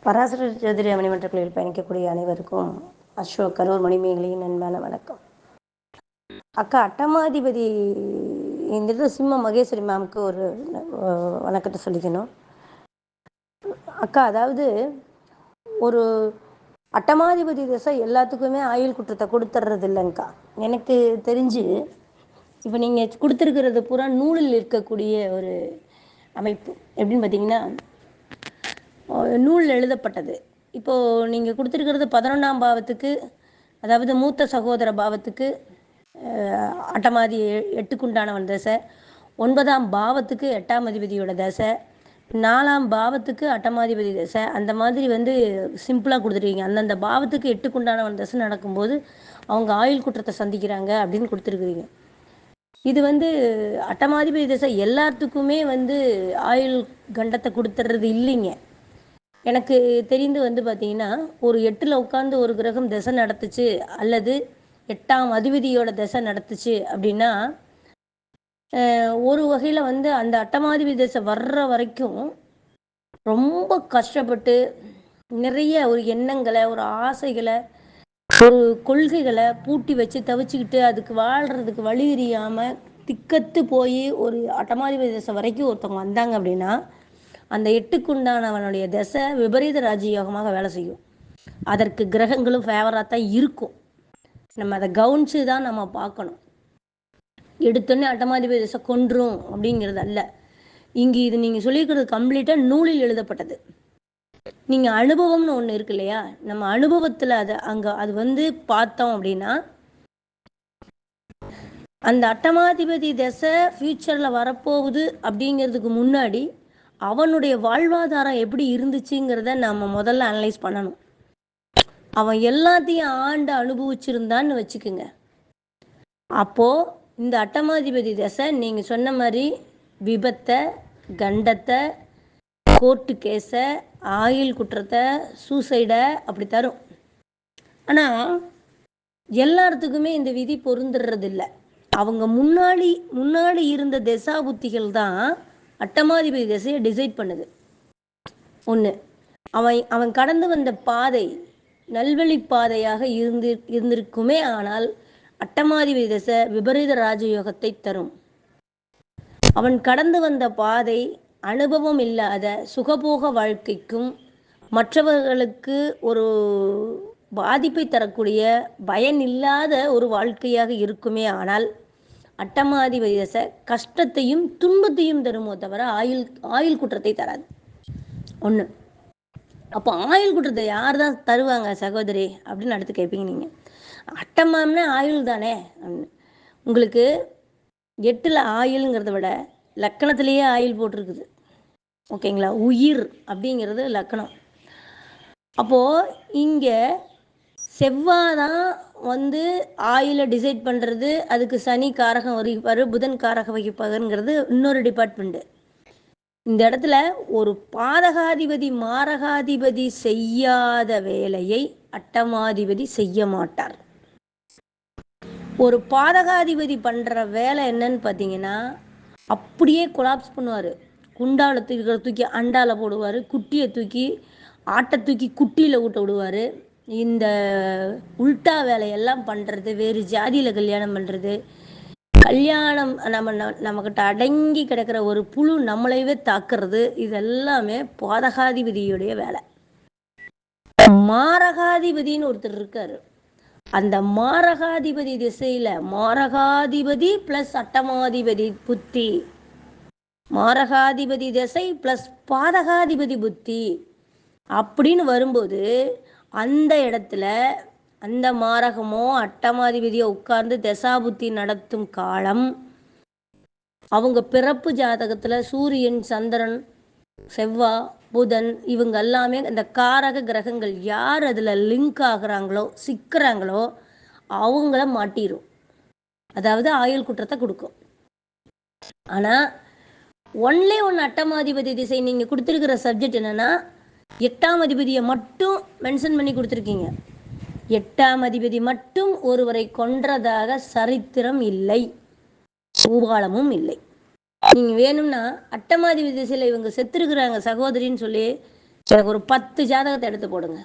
பராசர ஜோதிட மணிமன்றக்குழுவில் பயணிக்கக்கூடிய அனைவருக்கும் அசோக் கரூர் மணிமேகலையின் அன்பான வணக்கம். அக்கா அட்டமாதிபதி இந்த சிம்ம மகேஸ்வரி மேம்க்கு ஒரு வணக்கத்தை சொல்லிக்கணும். அக்கா, அதாவது ஒரு அட்டமாதிபதி திசை எல்லாத்துக்குமே ஆயுள் குற்றத்தை கொடுத்துட்றது இல்லைங்கக்கா. எனக்கு தெரிஞ்சு இப்போ நீங்கள் கொடுத்துருக்கிறது பூரா நூலில் இருக்கக்கூடிய ஒரு அமைப்பு. எப்படின்னு பார்த்தீங்கன்னா, நூல் எழுதப்பட்டது. இப்போது நீங்கள் கொடுத்துருக்கிறது 11ஆம் பாவத்துக்கு, அதாவது மூத்த சகோதர பாவத்துக்கு அட்டமாதி 8க்கு உண்டானவன் தசை, 9ஆம் பாவத்துக்கு 8ஆம் அதிபதியோட தசை, 4ஆம் பாவத்துக்கு அட்டமாதிபதி தசை, அந்த மாதிரி சிம்பிளாக கொடுத்துருக்கீங்க. அந்தந்த பாவத்துக்கு 8க்கு உண்டானவன் தசை நடக்கும்போது அவங்க ஆயுள் குற்றத்தை சந்திக்கிறாங்க அப்படின்னு கொடுத்துருக்குறீங்க. இது அட்டமாதிபதி தசை எல்லாத்துக்குமே ஆயுள் கண்டத்தை கொடுத்துட்றது இல்லைங்க. எனக்கு தெரிந்து பார்த்தீங்கன்னா, ஒரு 8ல் உட்காந்து ஒரு கிரகம் தசை நடத்துச்சு அல்லது 8ஆம் அதிபதியோட தசை நடத்துச்சு அப்படின்னா, ஒரு வகையில் அந்த அட்டமாதிபதி தசை வர்ற வரைக்கும் ரொம்ப கஷ்டப்பட்டு நிறைய ஒரு எண்ணங்களை, ஒரு ஆசைகளை, ஒரு கொள்கைகளை பூட்டி வச்சு தவிச்சுக்கிட்டு அதுக்கு வாழ்கிறதுக்கு வழி தெரியாமல் திக்கத்து போய் ஒரு அட்டமாதிபதி தசை வரைக்கும் ஒருத்தவங்க வந்தாங்க அப்படின்னா, அந்த 8க்கு உண்டானவனுடைய தசை விபரீத ராஜயோகமாக வேலை செய்யும். அதற்கு கிரகங்களும் ஃபேவராக தான் இருக்கும். நம்ம அதை கவனித்து தான் நம்ம பார்க்கணும். எடுத்தோன்னே அட்டமாதிபதி தசை கொன்றும் அப்படிங்கிறது அல்ல. இங்கே இது நீங்கள் சொல்லியிருக்கிறது கம்ப்ளீட்டாக நூலில் எழுதப்பட்டது. நீங்கள் அனுபவம்னு ஒன்று இருக்கு இல்லையா, நம்ம அனுபவத்தில் அது பார்த்தோம் அப்படின்னா, அந்த அட்டமாதிபதி தசை ஃப்யூச்சரில் வரப்போகுது அப்படிங்கிறதுக்கு முன்னாடி அவனுடைய வாழ்வாதாரம் எப்படி இருந்துச்சுங்கிறத நம்ம முதல்ல அனலைஸ் பண்ணணும். அவன் எல்லாத்தையும் ஆண்டு அனுபவிச்சிருந்தான்னு வச்சுக்குங்க. அப்போது இந்த அட்டமாதிபதி தசை நீங்கள் சொன்ன மாதிரி விபத்தை, கண்டத்தை, கோர்ட்டு கேஸை, ஆயுள் குற்றத்தை, சூசைடை அப்படி தரும். ஆனால் எல்லாத்துக்குமே இந்த விதி பொருந்துறதில்லை. அவங்க முன்னாடி இருந்த தசா புத்திகள் தான் அட்டமாதிபதி திசையை டிசைட் பண்ணுது. ஒன்று, அவன் கடந்து வந்த பாதை நல்வழி பாதையாக இருந்திருக்குமே, ஆனால் அட்டமாதிபதி திசை விபரீத ராஜயோகத்தை தரும். அவன் கடந்து வந்த பாதை அனுபவம் இல்லாத சுகபோக வாழ்க்கைக்கும் மற்றவர்களுக்கு ஒரு பாதிப்பை தரக்கூடிய பயன் இல்லாத ஒரு வாழ்க்கையாக இருக்குமே, ஆனால் அட்டமாதிபதி தசை கஷ்டத்தையும் துன்பத்தையும் தருமோ தவிர ஆயுள் குற்றத்தை தராது. ஒன்று. அப்போ ஆயுள் குற்றத்தை யார் தான் தருவாங்க சகோதரி அப்படின்னு அடுத்து கேட்பீங்க நீங்கள். அட்டமாம்னா ஆயுள் தானே. உங்களுக்கு 8ல் ஆயுளுங்கிறத விட லக்கணத்திலேயே ஆயுள் போட்டிருக்குது. ஓகேங்களா? உயிர் அப்படிங்கிறது லக்கணம். அப்போது இங்கே செவ்வாதான் ஆயுளை டிசைட் பண்ணுறது. அதுக்கு சனி காரகம் வகிப்பார், புதன் காரகம் வகிப்பாருங்கிறது இன்னொரு டிபார்ட்மெண்ட்டு. இந்த இடத்துல ஒரு பாதகாதிபதி மாரகாதிபதி செய்யாத வேலையை அட்டமாதிபதி செய்ய மாட்டார். ஒரு பாதகாதிபதி பண்ணுற வேலை என்னன்னு பார்த்தீங்கன்னா, அப்படியே கொலாப்ஸ் பண்ணுவார். குண்டால தூக்கி அண்டால போடுவார், குட்டியை தூக்கி ஆட்டை தூக்கி குட்டியில் ஊட்ட விடுவார். இந்த உல்டா வேலையெல்லாம் பண்ணுறது, வேறு ஜாதியில் கல்யாணம் பண்ணுறது, கல்யாணம் நம்மக்கிட்ட அடங்கி கிடக்கிற ஒரு புழு நம்மளையவே தாக்குறது, இதெல்லாமே பாதகாதிபதியுடைய வேலை. மாரகாதிபதினு ஒருத்தர் இருக்காரு. அந்த மாரகாதிபதி திசையில் மாரகாதிபதி ப்ளஸ் அட்டமாதிபதி புத்தி, மாரகாதிபதி திசை ப்ளஸ் பாதகாதிபதி புத்தி அப்படின்னு வரும்போது அந்த இடத்துல அந்த மாரகமோ அட்டமாதிபதியோ உட்கார்ந்து தசாபுத்தி நடத்தும் காலம் அவங்க பிறப்பு ஜாதகத்தில் சூரியன், சந்திரன், செவ்வாய், புதன் இவங்க எல்லாமே இந்த காரக கிரகங்கள் யார் அதில் லிங்க் ஆகுறாங்களோ, சிக்கிறாங்களோ அவங்கள மாட்டிடும். அதாவது ஆயுள் குற்றத்தை கொடுக்கும். ஆனால் ஒன்லே அட்டமாதிபதி திசை நீங்கள் கொடுத்துருக்கிற சப்ஜெக்ட் என்னென்னா, 8ஆம் அதிபதியை மட்டும் மென்ஷன் பண்ணி கொடுத்துருக்கீங்க. 8ஆம் அதிபதி மட்டும் ஒருவரை கொன்றதாக சரித்திரம் இல்லை, பூபாலமும் இல்லை. நீங்கள் வேணும்னா அட்டமாதிபதி திசையில் இவங்க செத்துருக்குறாங்க சகோதரின்னு சொல்லி எனக்கு ஒரு 10 ஜாதகத்தை எடுத்து போடுங்க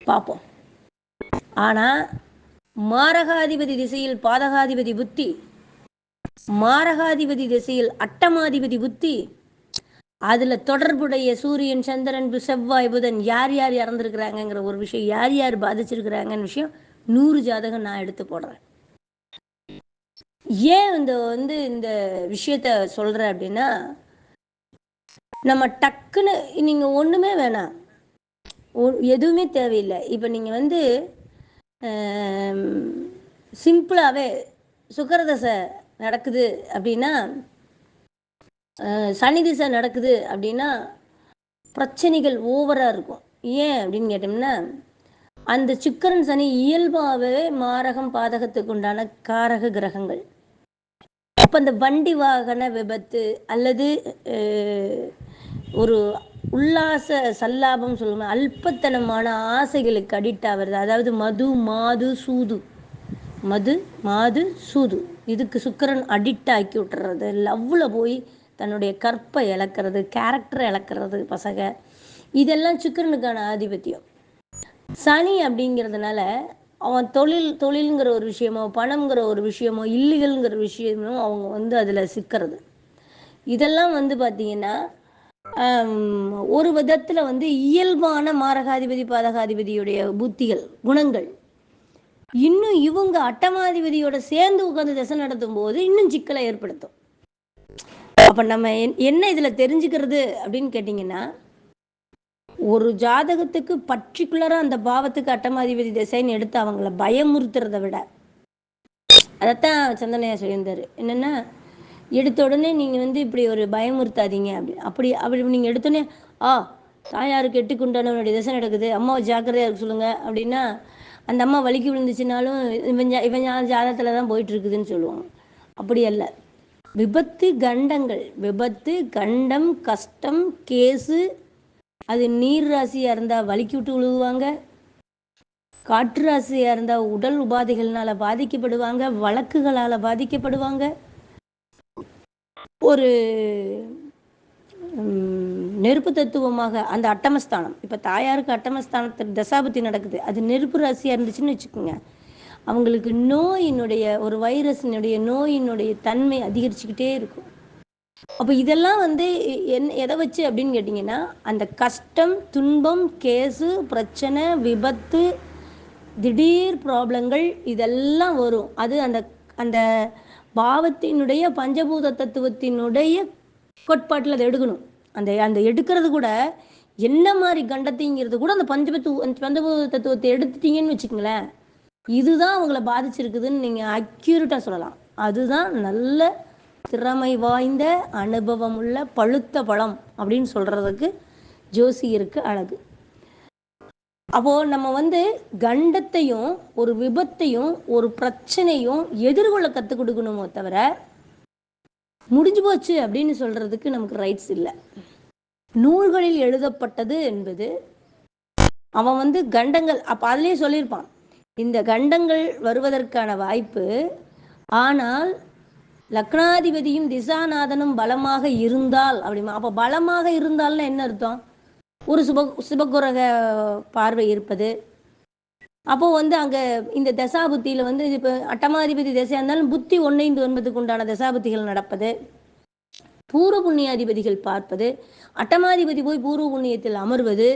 பார்ப்போம். ஆனால் மாரகாதிபதி திசையில் பாதகாதிபதி புத்தி, மாரகாதிபதி திசையில் அட்டமாதிபதி புத்தி, அதில் தொடர்புடைய சூரியன் சந்திரன் செவ்வாய் புதன் யார் யார் இறந்துருக்குறாங்கங்கிற ஒரு விஷயம், யார் யார் பாதிச்சிருக்கிறாங்கன்னு விஷயம் 100 ஜாதகம் நான் எடுத்து போடுறேன். ஏன் இந்த விஷயத்த சொல்கிறேன் அப்படின்னா, நம்ம டக்குன்னு நீங்கள் ஒன்றுமே வேணாம், எதுவுமே தேவையில்லை. இப்போ நீங்கள் சிம்பிளாகவே சுக்கரதசை நடக்குது அப்படின்னா, சனி திசை நடக்குது அப்படின்னா பிரச்சனைகள் ஓவராக இருக்கும். ஏன் அப்படின்னு கேட்டோம்னா, அந்த சுக்கிரன் சனி இயல்பாகவே மாரகம் பாதகத்துக்கு உண்டான காரக கிரகங்கள். அப்போ அந்த வண்டி வாகன விபத்து அல்லது ஒரு உல்லாச சல்லாபம் சொல்லுவோம், அல்பத்தனமான ஆசைகளுக்கு அடிக்ட் ஆகிறது. அதாவது மது மாது சூது, மது மாது சூது, இதுக்கு சுக்கிரன் அடிக்ட் ஆக்கி விட்டுறது. லவ்வில் போய் தன்னுடைய கற்பை இழக்கிறது, கேரக்டரை இழக்கிறது பசங்க. இதெல்லாம் சுக்கிரனுக்கான ஆதிபத்தியம். சனி அப்படிங்கிறதுனால அவன் தொழில்ங்கிற ஒரு விஷயமோ, பணம்ங்கிற ஒரு விஷயமோ, இல்லீகல்ங்கிற விஷயமோ அவங்க அதில் சிக்கிறது. இதெல்லாம் பார்த்தீங்கன்னா ஒரு விதத்தில் இயல்பான மாரகாதிபதி பாதகாதிபதியுடைய புத்திகள் குணங்கள். இன்னும் இவங்க அட்டமாதிபதியோட சேர்ந்து உட்காந்து திசை நடத்தும் போது இன்னும் சிக்கலை ஏற்படுத்தும். அப்போ நம்ம என்ன இதில் தெரிஞ்சுக்கிறது அப்படின்னு கேட்டிங்கன்னா, ஒரு ஜாதகத்துக்கு பர்டிகுலராக அந்த பாவத்துக்கு அட்டமாதிபதி திசைன்னு எடுத்து அவங்கள பயமுறுத்துறத விட, அதைத்தான் சந்தனையா சொல்லியிருந்தார். என்னென்னா, எடுத்த உடனே நீங்கள் இப்படி ஒரு பயமுறுத்தாதீங்க அப்படி நீங்கள் எடுத்தோடனே தாயாருக்கு எட்டுக்குண்டானவனுடைய திசை நடக்குது, அம்மாவை ஜாக்கிரதையாக இருக்க சொல்லுங்கள் அப்படின்னா, அந்த அம்மா வலிக்கு விழுந்துச்சுனாலும் இவன் ஜாதகத்தில் தான் போயிட்டுருக்குதுன்னு சொல்லுவாங்க. அப்படி அல்ல. விபத்து கண்டங்கள், விபத்து கண்டம் கஷ்டம் கேஸு, அது நீர் ராசியாக இருந்தால் வலிக்கு விட்டு விழுகுவாங்க, காற்று ராசியாக இருந்தால் உடல் உபாதைகள்னால பாதிக்கப்படுவாங்க, வழக்குகளால் பாதிக்கப்படுவாங்க. ஒரு நெருப்பு தத்துவமாக அந்த அட்டமஸ்தானம், இப்போ தாயாருக்கு அட்டமஸ்தானத்தில் தசாபத்தி நடக்குது, அது நெருப்பு ராசியாக இருந்துச்சுன்னு வச்சுக்கோங்க, அவங்களுக்கு நோயினுடைய ஒரு வைரஸினுடைய நோயினுடைய தன்மை அதிகரிச்சுக்கிட்டே இருக்கும். அப்போ இதெல்லாம் எதை வச்சு அப்படின்னு கேட்டிங்கன்னா, அந்த கஷ்டம் துன்பம் கேஸு பிரச்சனை விபத்து திடீர் ப்ராப்ளங்கள் இதெல்லாம் வரும். அது அந்த அந்த பாவத்தினுடைய பஞ்சபூத தத்துவத்தினுடைய கோட்பாட்டில் அதை எடுக்கணும். அந்த எடுக்கிறது கூட என்ன மாதிரி கண்டத்தைங்கிறது கூட அந்த பஞ்சபூத தத்துவத்தை எடுத்துட்டீங்கன்னு வச்சுக்கோங்களேன், இதுதான் அவங்கள பாதிச்சிருக்குதுன்னு நீங்கள் அக்யூரேட்டாக சொல்லலாம். அதுதான் நல்ல திறமை வாய்ந்த அனுபவம் உள்ள பழுத்த பழம் அப்படின்னு சொல்கிறதுக்கு ஜோசியருக்கு அழகு. அப்போது நம்ம கண்டத்தையும் ஒரு விபத்தையும் ஒரு பிரச்சனையும் எதிர்கொள்ள கற்றுக் கொடுக்கணுமோ தவிர முடிஞ்சு போச்சு அப்படின்னு சொல்கிறதுக்கு நமக்கு ரைட்ஸ் இல்லை. நூல்களில் எழுதப்பட்டது என்பது அவன் கண்டங்கள், அப்போ அதுலேயே சொல்லியிருப்பான், இந்த கண்டங்கள் வருவதற்கான வாய்ப்பு, ஆனால் லக்னாதிபதியும் திசாநாதனும் பலமாக இருந்தால் அப்படிமா. அப்போ பலமாக இருந்தால்னா என்ன அர்த்தம்? ஒரு சுபகுரக பார்வை இருப்பது. அப்போது அங்கே இந்த தசாபுத்தியில் இப்போ அட்டமாதிபதி திசையாக இருந்தாலும் புத்தி 1-9 உண்டான தசாபுத்திகள் நடப்பது, பூர்வ புண்ணியாதிபதிகள் பார்ப்பது, அட்டமாதிபதி போய் பூர்வ புண்ணியத்தில் அமர்வது,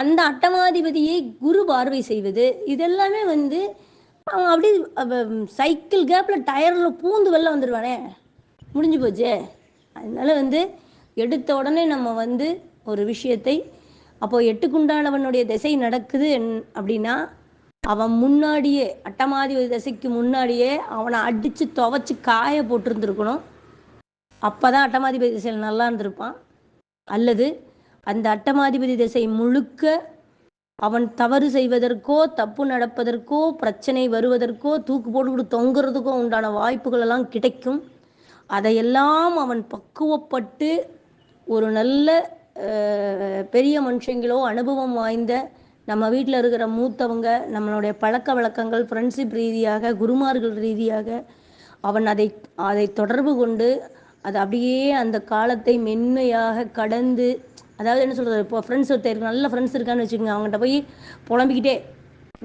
அந்த அட்டமாதிபதியை குரு பார்வை செய்வது, இதெல்லாமே அப்படி சைக்கிள் கேப்பில் டயரில் பூந்து வெளில வந்துடுவானே, முடிஞ்சு போச்சே. அதனால எடுத்த உடனே நம்ம ஒரு விஷயத்தை, அப்போது எட்டுக்குண்டானவனுடைய திசை நடக்குது அப்படின்னா அவன் முன்னாடியே அட்டமாதிபதி திசைக்கு முன்னாடியே அவனை அடித்து துவைச்சி காய போட்டிருந்துருக்கணும். அப்போ தான் அட்டமாதிபதி திசையில் நல்லா இருந்திருப்பான். அல்லது அந்த அட்டமாதிபதி திசை முழுக்க அவன் தவறு செய்வதற்கோ தப்பு நடப்பதற்கோ பிரச்சனை வருவதற்கோ தூக்கு போட்டுக்கிட்டு தொங்குறதுக்கோ உண்டான வாய்ப்புகள் எல்லாம் கிடைக்கும். அதையெல்லாம் அவன் பக்குவப்பட்டு ஒரு நல்ல பெரிய மனுஷங்களோ அனுபவம் வாய்ந்த நம்ம வீட்டில் இருக்கிற மூத்தவங்க, நம்மளுடைய பழக்க வழக்கங்கள் ஃப்ரெண்ட்ஷிப் ரீதியாக குருமார்கள் ரீதியாக அவன் அதை தொடர்பு கொண்டு அது அப்படியே அந்த காலத்தை மென்மையாக கடந்து அதாவது என்ன சொல்கிறது, இப்போ ஃப்ரெண்ட்ஸ் ஒருத்தர் நல்ல ஃப்ரெண்ட்ஸ் இருக்கான்னு வச்சுக்கோங்க, அவங்ககிட்ட போய் புலம்பிக்கிட்டே,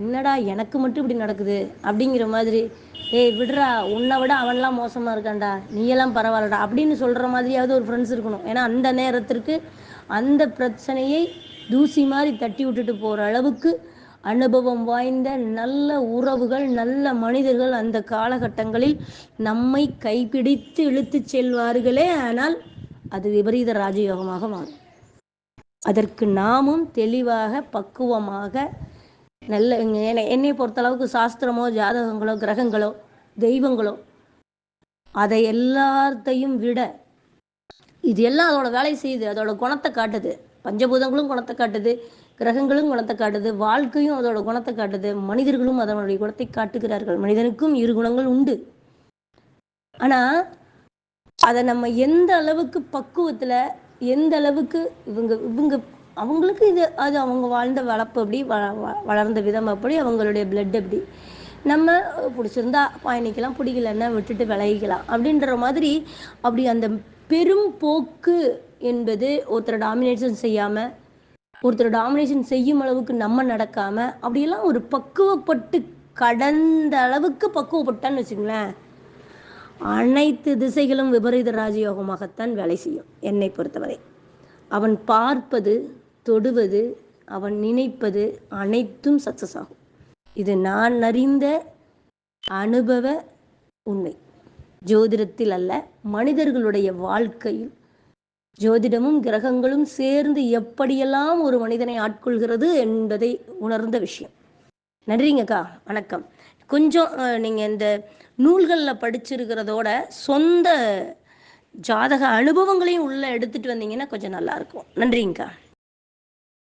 என்னடா எனக்கு மட்டும் இப்படி நடக்குது அப்படிங்கிற மாதிரி, ஏய் விடுறா, உன்னை விட அவன்லாம் மோசமாக இருக்கான்டா, நீயெல்லாம் பரவாயில்லடா அப்படின்னு சொல்கிற மாதிரியாவது ஒரு ஃப்ரெண்ட்ஸ் இருக்கணும். ஏன்னா அந்த நேரத்திற்கு அந்த பிரச்சனையை தூசி மாதிரி தட்டி விட்டுட்டு போகிற அளவுக்கு அனுபவம் வாய்ந்த நல்ல உறவுகள், நல்ல மனிதர்கள் அந்த காலகட்டங்களில் நம்மை கைப்பிடித்து இழுத்து செல்வார்களே. ஆனால் அது விபரீத ராஜயோகமாக மாறும். அதற்கு நாமும் தெளிவாக பக்குவமாக நல்ல என்னை பொறுத்தளவுக்கு சாஸ்திரமோ ஜாதகங்களோ கிரகங்களோ தெய்வங்களோ அதை எல்லாத்தையும் விட இது எல்லாம் அதோட வேலை செய்யுது, அதோட குணத்தை காட்டுது. பஞ்சபூதங்களும் குணத்தை காட்டுது, கிரகங்களும் குணத்தை காட்டுது, வாழ்க்கையும் அதோட குணத்தை காட்டுது, மனிதர்களும் அதனுடைய குணத்தை காட்டுகிறார்கள். மனிதனுக்கும் இரு குணங்கள் உண்டு. ஆனால் அதை நம்ம எந்த அளவுக்கு பக்குவத்தில், எந்த அளவுக்கு இவங்க இவங்க அவங்களுக்கு இது அது அவங்க வாழ்ந்த வளர்ப்பு அப்படி வளர்ந்த விதம் அப்படி, அவங்களுடைய பிளட் அப்படி, நம்ம பிடிச்சிருந்தா பயணிக்கலாம், பிடிக்கலன்னா விட்டுட்டு விலகிக்கலாம் அப்படின்ற மாதிரி. அப்படி அந்த பெரும் போக்கு என்பது ஒருத்தர் டாமினேஷன் செய்யாமல், ஒருத்தர் டாமினேஷன் செய்யும் அளவுக்கு நம்ம நடக்காமல், அப்படியெல்லாம் ஒரு பக்குவப்பட்டு கடந்த அளவுக்கு பக்குவப்பட்டான்னு வச்சுங்களேன், அனைத்து திசைகளும் விபரீத ராஜயோகமாகத்தான் வேலை செய்யும். என்னை பொறுத்தவரை அவன் பார்ப்பது, தொடுவது, அவன் நினைப்பது அனைத்தும் சக்சஸ் ஆகும். இது நான் அறிந்த அனுபவ உண்மை. ஜோதிடத்தில் அல்ல, மனிதர்களுடைய வாழ்க்கையில் ஜோதிடமும் கிரகங்களும் சேர்ந்து எப்படியெல்லாம் ஒரு மனிதனை ஆட்கொள்கிறது என்பதை உணர்ந்த விஷயம். நன்றிங்கக்கா, வணக்கம். கொஞ்சம் நீங்கள் இந்த நூல்களில் படிச்சிருக்கிறதோட சொந்த ஜாதக அனுபவங்களையும் உள்ளே எடுத்துகிட்டு வந்தீங்கன்னா கொஞ்சம் நல்லாயிருக்கும். நன்றிங்கக்கா.